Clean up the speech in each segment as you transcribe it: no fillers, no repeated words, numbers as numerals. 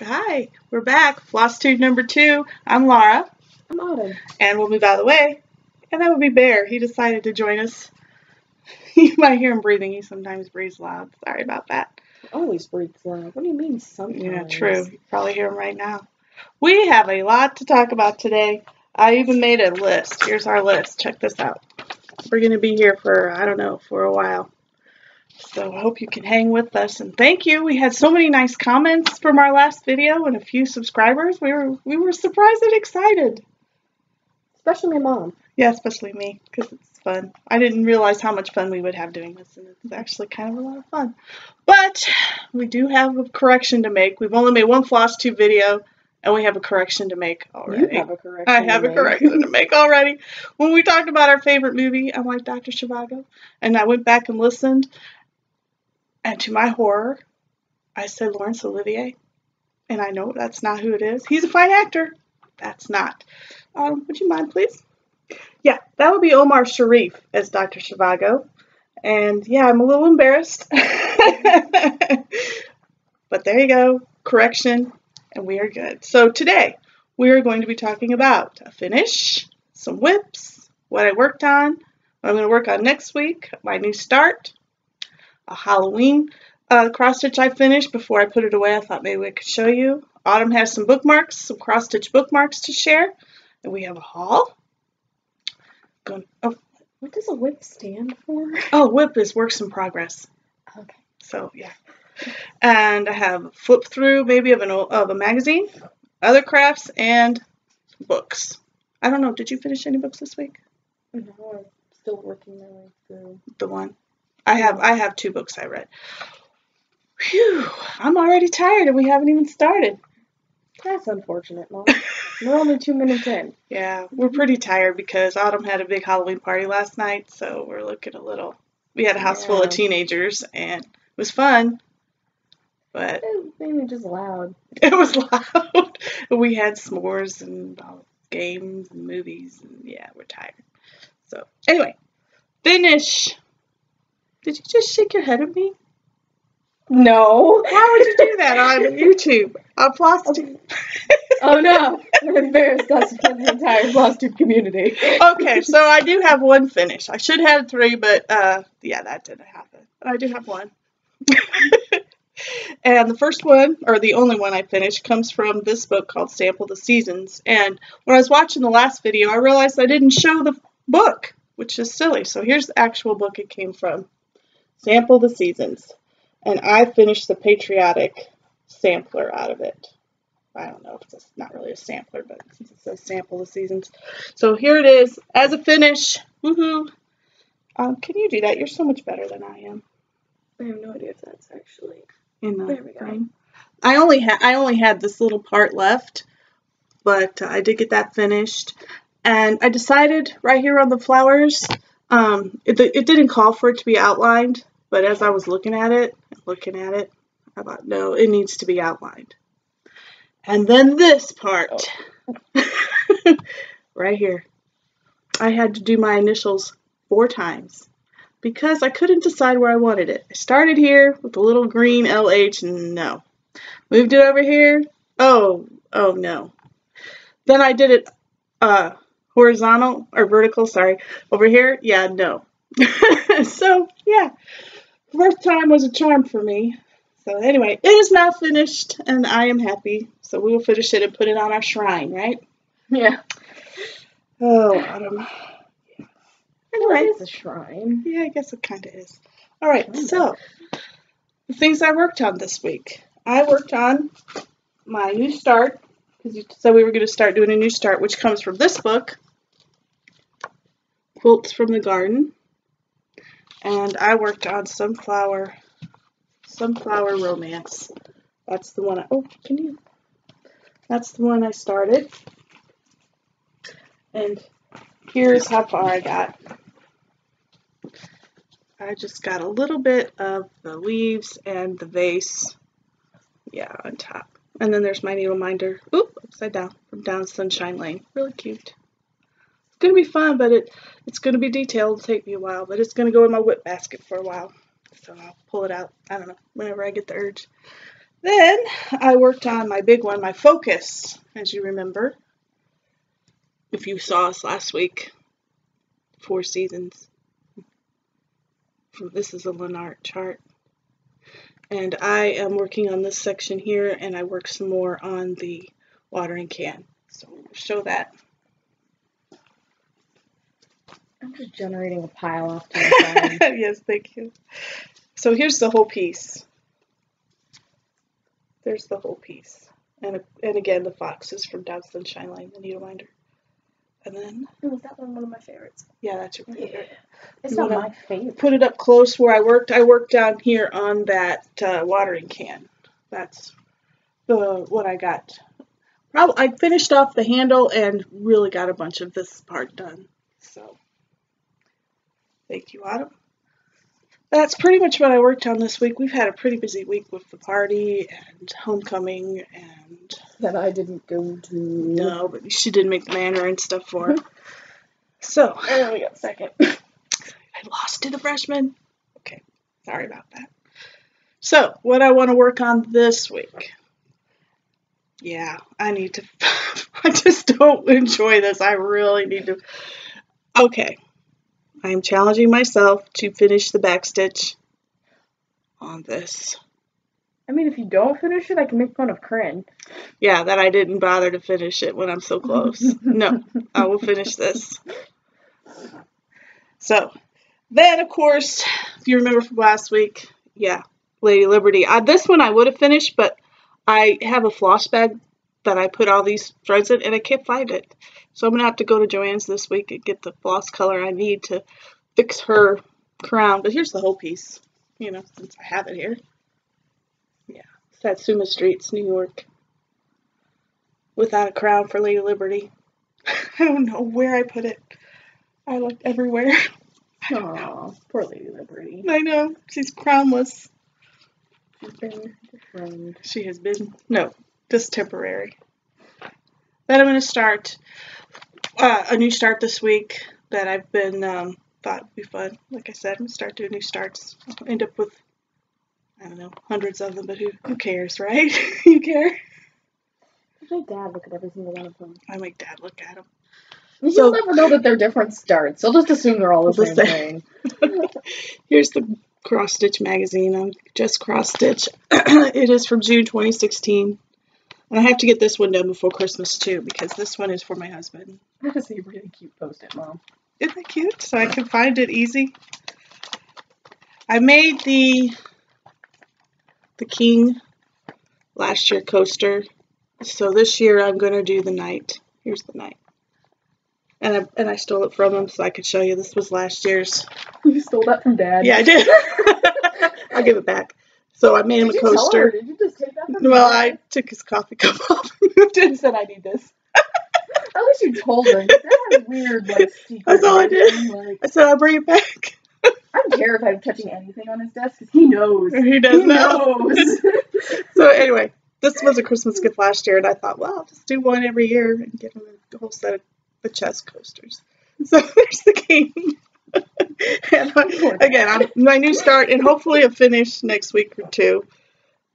Hi, we're back. Flosstube number 2. I'm Laura. I'm Autumn. And we'll move out of the way. And that would be Bear. He decided to join us. You might hear him breathing. He sometimes breathes loud. Sorry about that. Always breathes loud. What do you mean sometimes? Yeah, true. You probably hear him right now. We have a lot to talk about today. I even made a list. Here's our list. Check this out. We're going to be here for, I don't know, for a while. So I hope you can hang with us, and thank you. We had so many nice comments from our last video and a few subscribers. We were surprised and excited. Especially my mom. Yeah, especially me, because it's fun. I didn't realize how much fun we would have doing this, and it's actually kind of a lot of fun. But we do have a correction to make. We've only made one Flosstube video, and we have a correction to make already. You have a correction I have a correction to make already. When we talked about our favorite movie, I'm like Dr. Zhivago, and I went back and listened. And to my horror, I said Laurence Olivier, and I know that's not who it is. He's a fine actor. That's not. Would you mind, please? Yeah, that would be Omar Sharif as Dr. Zhivago. And yeah, I'm a little embarrassed. But there you go. Correction, and we are good. So today, we are going to be talking about a finish, some WIPS, what I worked on, what I'm going to work on next week, my new start, a Halloween cross-stitch I finished before I put it away. I thought maybe I could show you. Autumn has some bookmarks, some cross-stitch bookmarks to share. And we have a haul. What does a WIP stand for? Oh, WIP is Works in Progress. Okay. So, yeah. And I have a flip through maybe of a magazine, other crafts, and books. I don't know. Did you finish any books this week? No, I'm still working my way through. The one. I have 2 books I read. Phew, I'm already tired and we haven't even started. That's unfortunate, Mom. We're only 2 minutes in. Yeah, we're pretty tired because Autumn had a big Halloween party last night, so we're looking a little... We had a house full of teenagers, and it was fun, but... It made me just loud. It was loud. We had s'mores and games and movies, and yeah, we're tired. So, anyway, finish... Did you just shake your head at me? No. Why would you do that on YouTube? On Flosstube? Oh no. I'm embarrassed us for the entire Flosstube community. Okay, so I do have one finish. I should have 3, but yeah, that didn't happen. But I do have one. And the first one, or the only one I finished, comes from this book called Sample the Seasons. And when I was watching the last video, I realized I didn't show the book, which is silly. So here's the actual book it came from. Sample the Seasons. And I finished the patriotic sampler out of it. I don't know if it's not really a sampler, but since it says Sample the Seasons. So here it is as a finish. Woohoo! Can you do that? You're so much better than I am. I have no idea if that's actually In the there we go. frame. I only had this little part left, but I did get that finished. And I decided right here on the flowers, it didn't call for it to be outlined, but as I was looking at it, I thought, no, it needs to be outlined. And then this part, right here, I had to do my initials 4 times because I couldn't decide where I wanted it. I started here with the little green LH, no. Moved it over here, oh no. Then I did it horizontal or vertical, sorry, over here, yeah, no. So, yeah, first time was a charm for me. So anyway, it is now finished, and I am happy. So we will finish it and put it on our shrine, right? Yeah. Oh, Autumn. Anyway, it's a shrine. Yeah, I guess it kind of is. All right, so the things I worked on this week. I worked on my new start, because you said we were going to start doing a new start, which comes from this book, Quilts from the Garden. And I worked on Sunflower Romance. That's the one that's the one I started. And here's how far I got. I just got a little bit of the leaves and the vase, yeah, on top. And then there's my needle minder. Oop, upside down, from down Sunshine Lane. Really cute. It's going to be fun, but it's going to be detailed. It'll take me a while, but it's going to go in my WIP basket for a while. So I'll pull it out, I don't know, whenever I get the urge. Then I worked on my big one, my focus, as you remember. If you saw us last week, 4 seasons. This is a Lennart chart. And I am working on this section here, and I work some more on the watering can. So we'll show that. I'm just generating a pile off to the side. Yes, thank you. So here's the whole piece. There's the whole piece. And again, the fox is from Down Sunshine Lane, the needle-minder. And then... Oh, is that one of my favorites? Yeah, that's your favorite. Yeah. It's not my favorite. Put it up close where I worked. I worked down here on that watering can. That's what I got. I finished off the handle and really got a bunch of this part done. So, thank you, Autumn. That's pretty much what I worked on this week. We've had a pretty busy week with the party and homecoming and... That I didn't go to. No, but she did make the manor and stuff for her. So... And we got second. I lost to the freshman. Okay, sorry about that. So, what I want to work on this week. Yeah, I need to... I just don't enjoy this. I really need to... Okay. I am challenging myself to finish the backstitch on this. I mean, if you don't finish it, I can make fun of Corinne. Yeah, that I didn't bother to finish it when I'm so close. No, I will finish this. So, then, of course, if you remember from last week, yeah, Lady Liberty. This one I would have finished, but I have a floss bag that I put all these threads in, and I can't find it. So I'm going to have to go to Joann's this week and get the floss color I need to fix her crown. But here's the whole piece, you know, since I have it here. Yeah, it's Satsuma Streets, New York. Without a crown for Lady Liberty. I don't know where I put it. I looked everywhere. Aw, poor Lady Liberty. I know, she's crownless. She's been different. She has been, no, just temporary. Then I'm going to start a new start this week that I've been, thought would be fun. Like I said, I'm going to start doing new starts. I'll end up with, I don't know, hundreds of them, but who cares, right? You care? I make Dad look at every single one of them. I make Dad look at them. You'll never know that they're different starts. You'll just assume they're all the same thing. Here's the cross stitch magazine. I'm just cross stitch. It is from June 2016. And I have to get this one done before Christmas too, because this one is for my husband. That is a really cute post-it, Mom. Isn't that cute? So I can find it easy. I made the king last year coaster. So this year I'm going to do the knight. Here's the knight. And I stole it from him so I could show you. This was last year's. You stole that from Dad? Yeah, I did. I'll give it back. So I made him a coaster. Did you just take that from Well, Dad? I took his coffee cup off and moved it and said, I need this. At least you told her. That has weird, like, secret. That's all I did. Like, I said, I'll bring it back. I'm terrified of touching anything on his desk because he knows. He does know. knows. So anyway, this was a Christmas gift last year, and I thought, well, I'll just do one every year and get him a whole set of the chess coasters. So there's the king. And again, my new start, and hopefully a finish next week or two.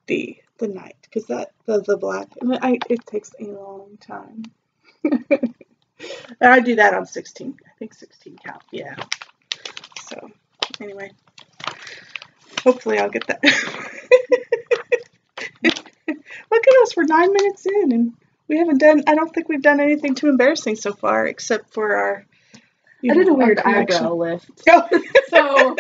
The knight, because the black, it takes a long time. And I do that on 16. I think 16 count. Yeah. So anyway, hopefully I'll get that. Look at us, we're 9 minutes in, and we haven't done. I don't think we've done anything too embarrassing so far, except for our. I did a weird eyebrow lift. So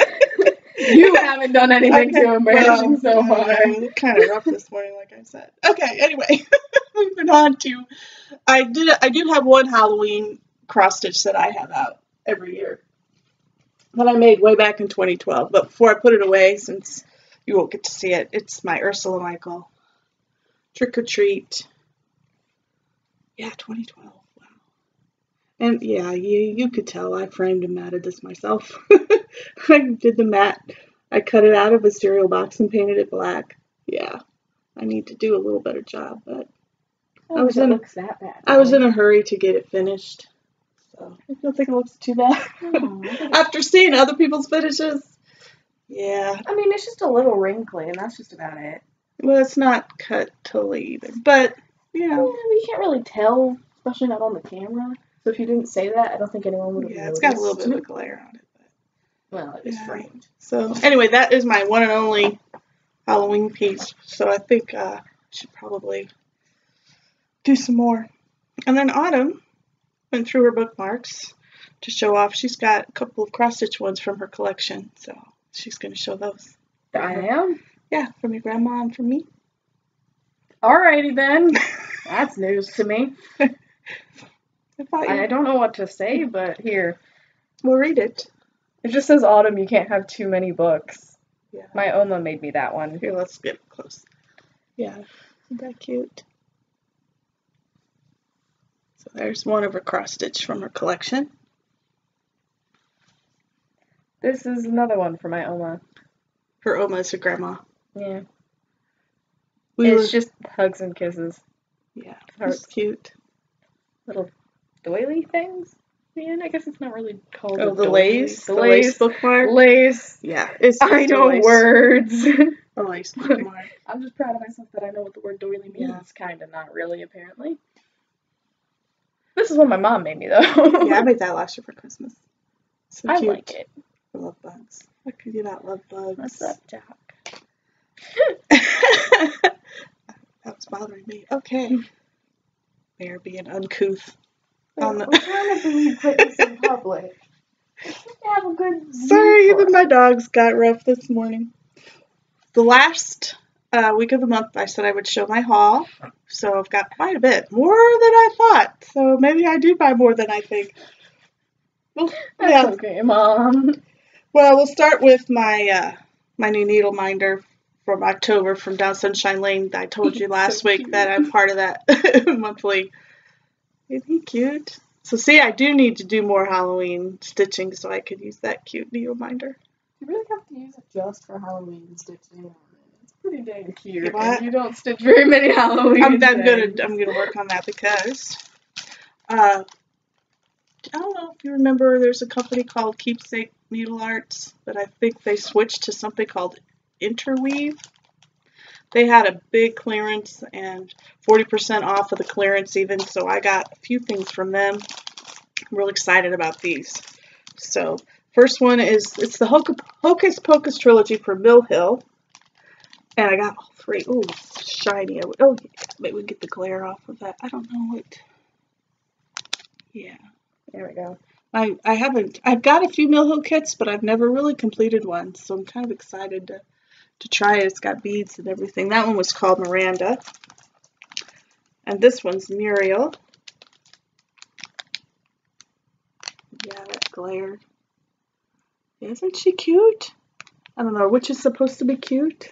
you haven't done anything too embarrassing so far. It's kind of rough this morning, like I said. Okay, anyway, moving on to. I do have one Halloween cross stitch that I have out every year that I made way back in 2012. But before I put it away, since you won't get to see it, it's my Ursula Michael Trick or Treat. Yeah, 2012. Wow. And yeah, you could tell I framed and matted this myself. I did the mat. I cut it out of a cereal box and painted it black. Yeah, I need to do a little better job, but I was in a hurry to get it finished. So I don't think it looks too bad. After seeing other people's finishes. Yeah. I mean, it's just a little wrinkly, and that's just about it. Well, it's not cut totally either, but, you know. Yeah, we can't really tell, especially not on the camera. So if you didn't say that, I don't think anyone would have noticed. It's got a little bit of a glare on it. Well, it is framed. So, anyway, that is my one and only Halloween piece. So I think I should probably do some more. And then Autumn went through her bookmarks to show off. She's got a couple of cross-stitch ones from her collection, so she's going to show those. I am? Yeah, from your grandma and from me. Alrighty then. That's news to me. I don't know what to say, but here. We'll read it. It just says Autumn, you can't have too many books. Yeah. My Oma made me that one. Here, let's get close. Yeah, isn't that cute? So there's one of her cross-stitch from her collection. This is another one for my Oma. Her Oma is her grandma. Yeah. It's just hugs and kisses. Yeah, it's cute. Little doily things? Man, I guess it's not really called the lace? The lace bookmark? Lace. Yeah. I know words. A lace bookmark. I'm just proud of myself that I know what the word doily means. Yeah. Kind of, not really, apparently. This is what my mom made me, though. Yeah, I made that last year for Christmas. So I cute. like it. I love bugs. How could you not love bugs? What's up, Jack? That was bothering me. Okay. They're being uncouth. We're trying to be put this in public. Have a good Sorry, even my dogs got rough this morning. The last week of the month, I said I would show my haul. So I've got quite a bit. More than I thought. So maybe I do buy more than I think. Well, That's okay, Mom. Well, we'll start with my my new needle minder from October from Down Sunshine Lane. I told you last week that I'm part of that monthly. Isn't he cute? So see, I do need to do more Halloween stitching so I could use that cute needle minder. You really have to use it just for Halloween stitching. It's pretty dang cute. And you don't stitch very many Halloween I'm gonna work on that because I don't know if you remember, there's a company called Keepsake Needle Arts, but I think they switched to something called Interweave. They had a big clearance and 40% off of the clearance even, so I got a few things from them. I'm really excited about these. So, first one is, it's the Hocus Pocus trilogy for Mill Hill. And I got all three. Ooh, it's shiny. Oh, maybe we can get the glare off of that. I don't know what. Yeah. There we go. I've got a few Mill Hill kits, but I've never really completed one, so I'm kind of excited to try it. It's got beads and everything. That one was called Miranda. And this one's Muriel. Yeah, that glare. Isn't she cute? I don't know, which is supposed to be cute?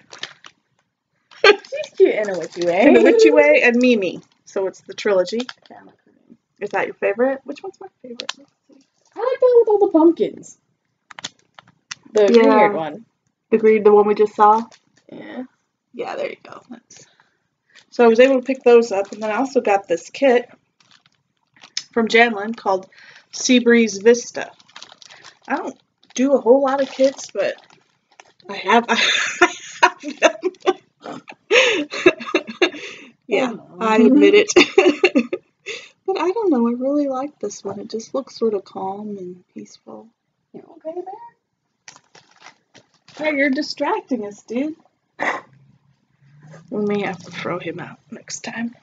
She's cute in a witchy way. In a witchy way, and Mimi. So it's the trilogy. Is that your favorite? Which one's my favorite? Let's see. I like that with all the pumpkins. The green one. The one we just saw? Yeah. Yeah, there you go. So I was able to pick those up, and then I also got this kit from Janlin called Seabreeze Vista. I don't do a whole lot of kits, but I have them. Yeah, I admit it. But I don't know, I really like this one. It just looks sort of calm and peaceful. You okay there? Hey, you're distracting us, dude. We may have to throw him out next time.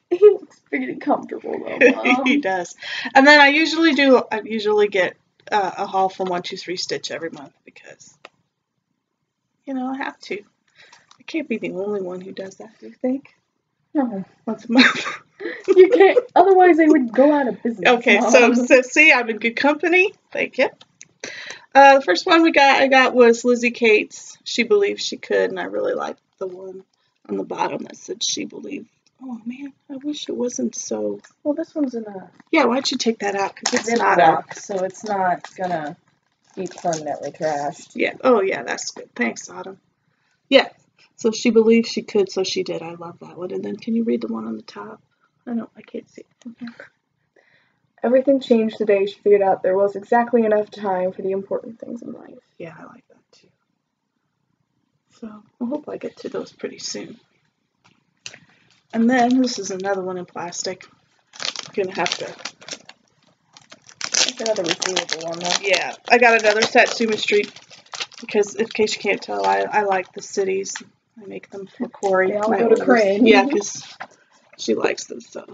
He looks pretty comfortable though, Mom. He does. And then I usually get a haul from 123 Stitch every month because, you know, I have to. I can't be the only one who does that, do you think? No. Once a month. You can't, otherwise they would go out of business. Okay, Mom. so see, I'm in good company. Thank you. The first one I got was Lizzie Kate's She Believed She Could, and I really liked the one on the bottom that said She Believed. Oh man, I wish it wasn't so. Well, this one's in a. Yeah, why'd you take that out? Because it's not up, so it's not gonna be permanently trashed. Yeah. Oh yeah, that's good. Thanks, Autumn. Yeah. So She Believed She Could, so she did. I love that one. And then can you read the one on the top? I can't see it. Everything changed the day she figured out there was exactly enough time for the important things in life. Yeah, I like that too. So I hope I get to those pretty soon. And then this is another one in plastic. I'm gonna have to. That's another resealable one, though. Yeah, I got another Satsuma Street because, in case you can't tell, I like the cities. I make them for Corey. They all go to Crane. Yeah, because she likes them. So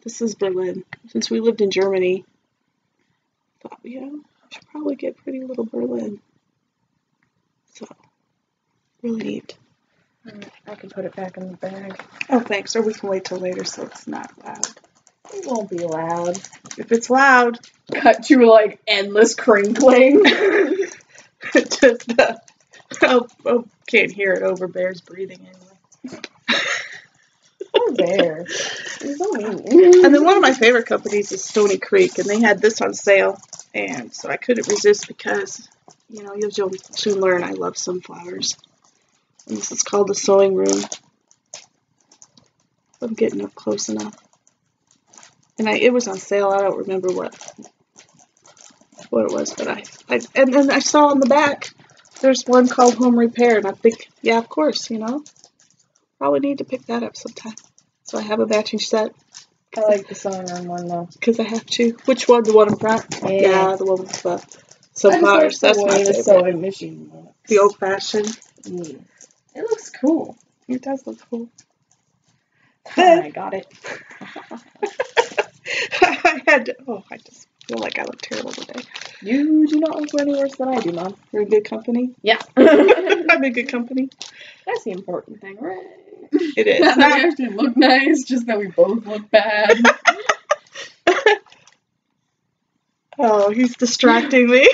this is Berlin. Since we lived in Germany, I thought, you know, I should probably get Pretty Little Berlin. So really neat. I can put it back in the bag. Oh, thanks. Or we can wait till later so it's not loud. It won't be loud. If it's loud, cut to like endless crinkling. just can't hear it over Bear's breathing anyway. Poor Bear. He's so mean. And then one of my favorite companies is Stony Creek, and they had this on sale, and so I couldn't resist because, you know, you'll soon learn I love sunflowers. And this is called the Sewing Room. I'm getting up close enough. And it was on sale. I don't remember what it was, but and then I saw on the back there's one called Home Repair, and I think, yeah, of course, you know, probably need to pick that up sometime. So I have a matching set. I like the sewing room one though. Because I have to. Which one? The one in front? Yeah, the one with the sunflowers. That's my favorite. The sewing machine one. The old fashioned. Yeah. It looks cool. It does look cool. I got it. I just feel like I look terrible today. You do not look any worse than I do, Mom. You're in good company? Yeah. I'm in good company. That's the important thing, right? It is. Not that we actually look nice, just that we both look bad. Oh, he's distracting me.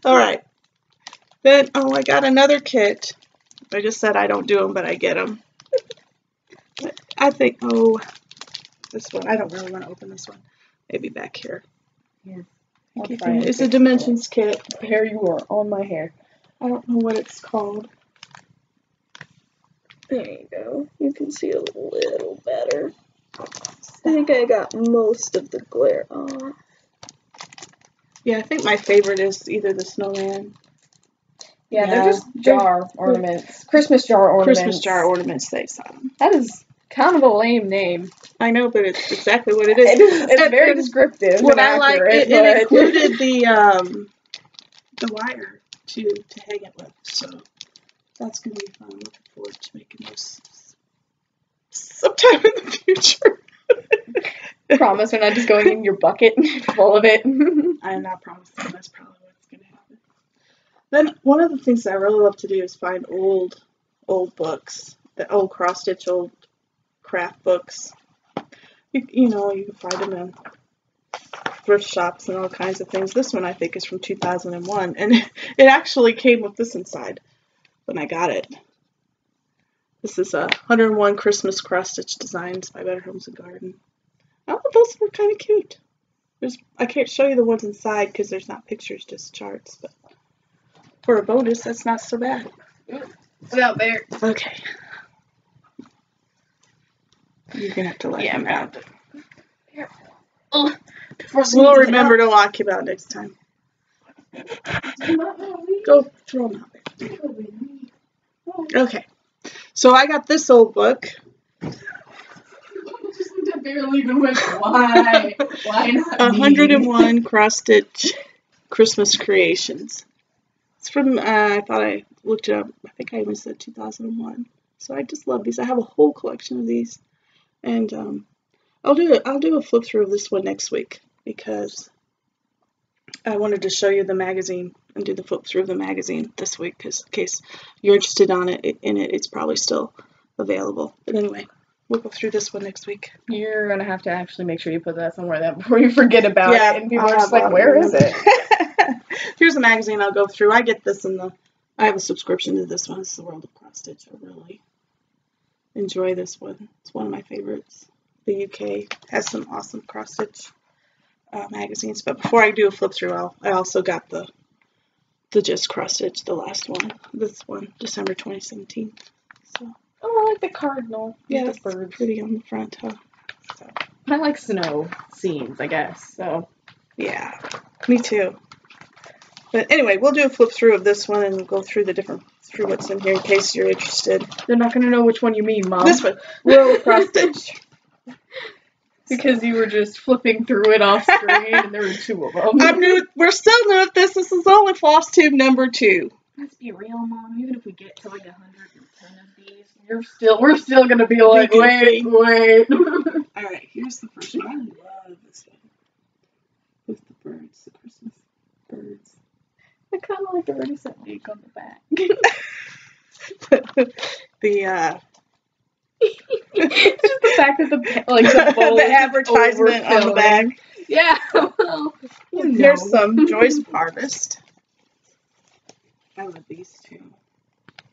Alright. Then, I got another kit. I just said I don't do them, but I get them. I think, this one. I don't really want to open this one. Maybe back here. Yeah. It's a Dimensions kit. Hair, you are on my hair. I don't know what it's called. There you go. You can see a little better. I think I got most of the glare on. Yeah, I think my favorite is either the snowman. Yeah, they're just jar ornaments. Christmas jar ornaments. Christmas jar ornaments, they saw them. That is kind of a lame name. I know, but it's exactly what it is. It's very descriptive. What I like, it included the wire to hang it with, so that's going to be fun. I'm looking forward to making those sometime in the future. Promise we're not just going in your bucket full of it. I'm not promising. That's probably what's going to happen. Then one of the things that I really love to do is find old books, the old cross-stitch, old craft books. You know, you can find them in thrift shops and all kinds of things. This one I think is from 2001, and it actually came with this inside when I got it. This is 101 Christmas cross-stitch designs by Better Homes and Garden. I thought those were kind of cute. I can't show you the ones inside because there's not pictures, just charts, but for a bonus, that's not so bad. It's out there. Okay. You're going to have to let him out. We'll remember to lock him out next time. Go throw him out there. Okay. So I got this old book. Barely even went, why? Why not 101 cross-stitch Christmas creations. It's from, I thought I looked it up. I think I even said 2001. So I just love these. I have a whole collection of these. And I'll do a flip through of this one next week because I wanted to show you the magazine and do the flip through of the magazine this week because in case you're interested in it, it's probably still available. But anyway, we'll go through this one next week. You're going to have to actually make sure you put that somewhere that before you forget about it. And people are just like, where is it? Here's a magazine I'll go through. I get this I have a subscription to this one. It's the World of Cross Stitch. I really enjoy this one. It's one of my favorites. The UK has some awesome cross stitch magazines. But before I do a flip through, I also got the just cross stitch, the last one. This one, December 2017. So. Oh, I like the cardinal. Yeah, it's pretty on the front, huh? So. I like snow scenes, I guess. So. Yeah, me too. But anyway, we'll do a flip through of this one and we'll go through the different through what's in here in case you're interested. They're not going to know which one you mean, Mom. This one, Royal Cross Stitch. Because you were just flipping through it off screen, and there were 2 of them. I'm new. We're still new at this. This is only Flosstube number 2. Let's be real, Mom. Even if we get to like 110 of these, we're still gonna be like, wait. All right, here's the first one. I love this one. With the birds, the Christmas birds. I kind of like the Ready Set Week on the back. It's just the fact that the advertisement on the back. Yeah. Well, here's some Joy's of Harvest. I love these too.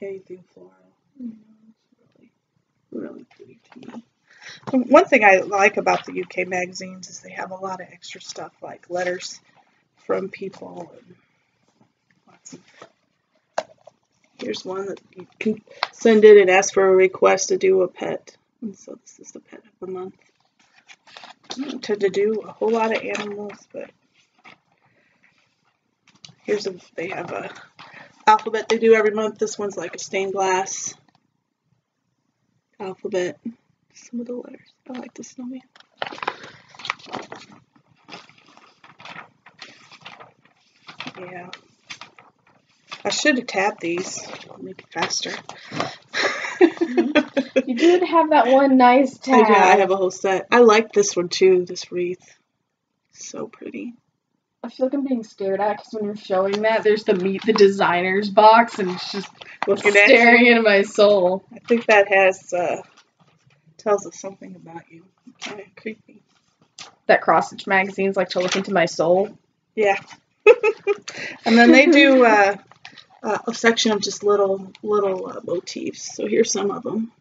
Anything floral. It's really pretty to me. One thing I like about the UK magazines is they have a lot of extra stuff like letters from people and lots of. Here's one that you can send in and ask for a request to do a pet. And so this is the pet of the month. I don't tend to do a whole lot of animals, but they have a alphabet they do every month. This one's like a stained glass alphabet. Some of the letters. I like the snowman. Yeah. I should have tabbed these. Make it faster. You did have that one nice tab. Yeah, I have a whole set. I like this one too, this wreath. So pretty. I feel like I'm being stared at because when you're showing that, there's the Meet the Designers box and it's just staring into my soul. I think that has, tells us something about you. Kind of creepy. That cross-stitch magazines like to look into my soul. Yeah. And then they do a section of just little motifs. So here's some of them.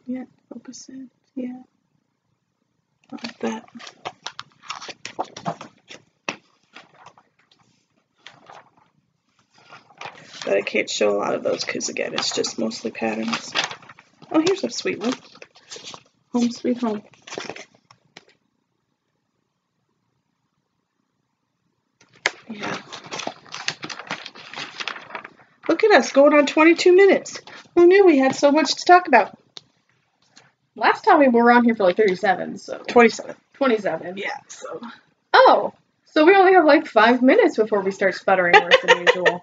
Yeah, focus in. Yeah. I like that. But I can't show a lot of those because, again, it's just mostly patterns. Oh, here's a sweet one. Home Sweet Home. Yeah. Look at us going on 22 minutes. Who knew we had so much to talk about? Last time we were on here for like 37, so. 27. 27. Yeah, so. Oh, so we only have like 5 minutes before we start sputtering worse than usual.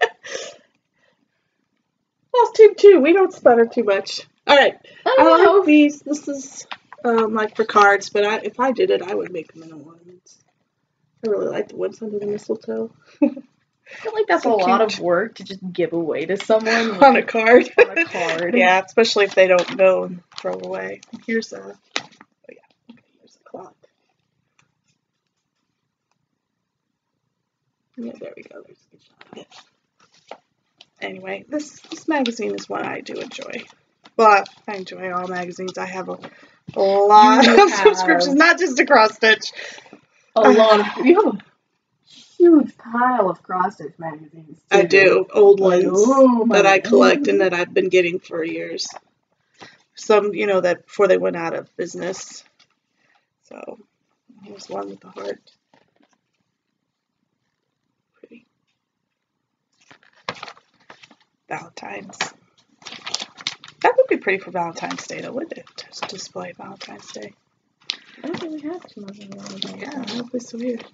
Flosstube 2, we don't sputter too much. Alright, I like these. This is like for cards, but if I did it, I would make them into ornaments. I really like the ones under the mistletoe. I feel like that's so a lot of work to just give away to someone. On a card. On a card. Yeah, especially if they don't know and throw away. Here's a, oh yeah, here's a clock. Yeah, there we go. There's a good shot of it. Anyway, this magazine is one I do enjoy. Well, I enjoy all magazines. I have a lot of subscriptions, not just a cross stitch. You have a huge pile of cross-stitch magazines, too. I do. Old ones that I collect and that I've been getting for years. Some, that before they went out of business. So, here's one with the heart. Pretty. Valentine's. That would be pretty for Valentine's Day, though, wouldn't it? Just display Valentine's Day. I don't really have too much of that. Yeah, that would be so weird.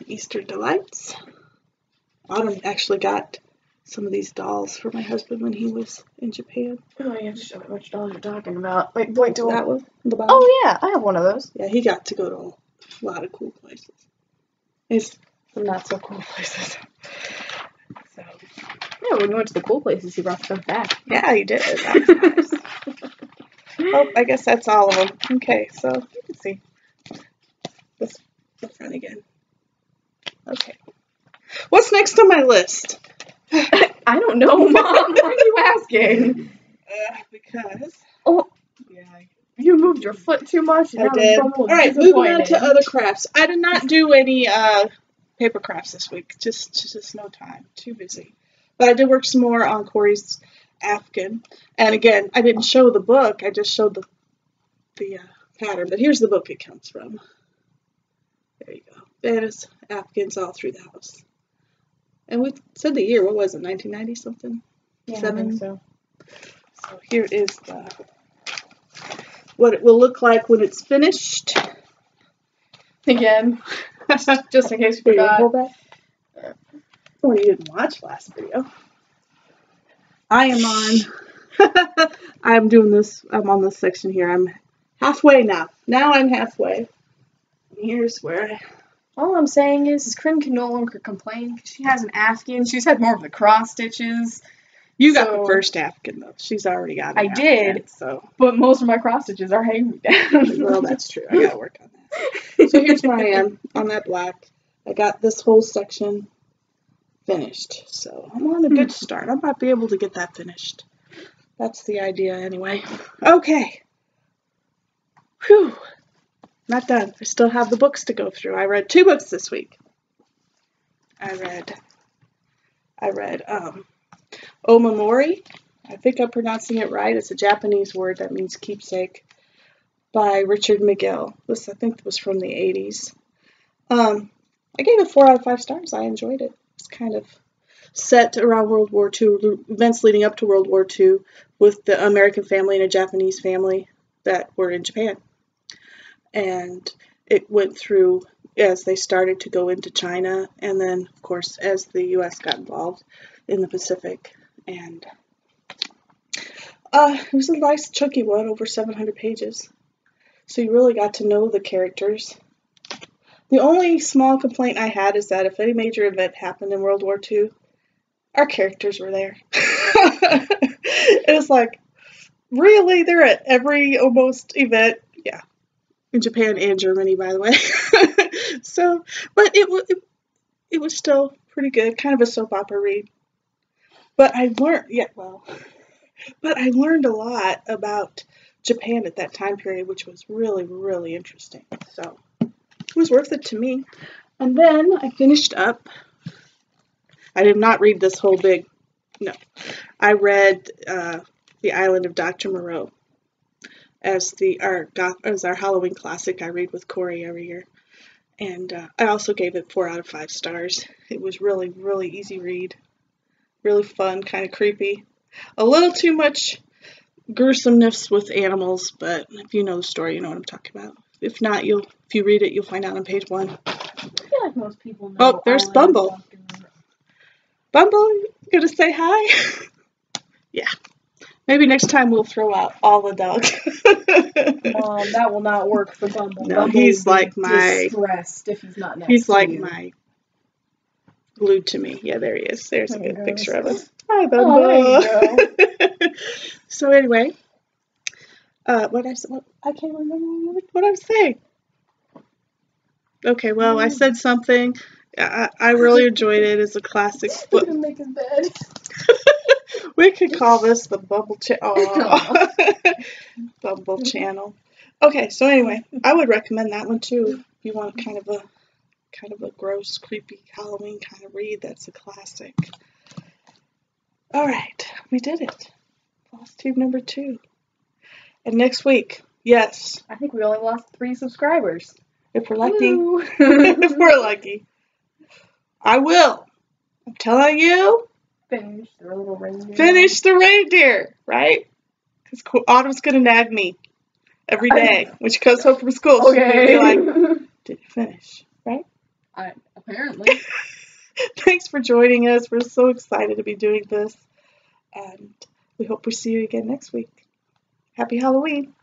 Easter Delights. Autumn actually got some of these dolls for my husband when he was in Japan. Oh, you have to show me which dolls you're talking about. Wait, point to that one? The bottom. Oh, yeah, I have one of those. Yeah, he got to go to a lot of cool places. It's some not so cool places. So. Yeah, when we went to the cool places, he brought stuff back. Yeah, he did. That was nice. Oh, I guess that's all of them. Okay, so you can see this the front again. Okay. What's next on my list? I don't know, Mom. Why are you asking? Because. Oh. Yeah. You moved your foot too much. I did. All right, moving on to other crafts. I did not do any paper crafts this week. Just no time. Too busy. But I did work some more on Corey's Afghan. And again, I didn't show the book. I just showed the pattern. But here's the book it comes from. There you go. There's Afghans all through the house. And we said the year. What was it? 1990 something? Yeah, 7? I think so. So here is what it will look like when it's finished. Again, just in case you forgot. Hold that. Oh, you didn't watch last video. I am on. I'm doing this. I'm on this section here. I'm halfway now. Now I'm halfway. Here's where all I'm saying is Corinne can no longer complain because she has an Afghan. She's had more of the cross stitches. You got the first Afghan though. She's already got it. I did. So, but most of my cross stitches are hanging down. Well, that's true. I gotta work on that. So here's where I am on that black. I got this whole section finished. So I'm on a good start. I might be able to get that finished. That's the idea anyway. Okay. Whew. Not done. I still have the books to go through. I read 2 books this week. I read Omar. I think I'm pronouncing it right. It's a Japanese word that means keepsake, by Richard McGill. This, I think, was from the 80s. I gave it 4 out of 5 stars. I enjoyed it. It's kind of set around World War II, events leading up to World War II, with the American family and a Japanese family that were in Japan. And it went through as they started to go into China, and then, of course, as the U.S. got involved in the Pacific. And it was a nice, chunky one, over 700 pages. So you really got to know the characters. The only small complaint I had is that if any major event happened in World War II, our characters were there. It was like, really? They're at every almost event? Yeah. In Japan and Germany, by the way. So, but it was still pretty good. Kind of a soap opera read. But I learned a lot about Japan at that time period, which was really, really interesting. So it was worth it to me. And then I finished up. I did not read this whole big. No, I read The Island of Dr. Moreau as our Halloween classic. I read with Corey every year, and I also gave it 4 out of 5 stars. It was really, really easy read, really fun, kind of creepy, a little too much gruesomeness with animals, but if you know the story, you know what I'm talking about. If not, if you read it, you'll find out on page 1. I feel like most people know. Oh, there's Bumble. Bumble, you gonna say hi? Yeah. Maybe next time we'll throw out all the dogs. Mom, that will not work for Bumble. No, Bumble he's like distressed if he's not next. He's like to you. my glued to me. Yeah, there he is. There's a good picture of him. Hi, Bumble. Oh, there you go. So anyway, I can't remember what I was saying. Okay, well, I said something. I really enjoyed it. It's a classic. Look at him make his bed. We could call this the Bumble Bumble channel. Okay, so anyway, I would recommend that one too. If you want kind of a gross, creepy Halloween kind of read, that's a classic. All right, we did it. Flosstube number 2. And next week, yes. I think we only lost 3 subscribers. If we're lucky. If we're lucky. I will. I'm telling you. Finish the little reindeer. Finish the reindeer, right? Because Autumn's going to nag me every day when she comes home from school. Okay. She's going to be like, did you finish, right? Apparently. Thanks for joining us. We're so excited to be doing this. And we hope we see you again next week. Happy Halloween.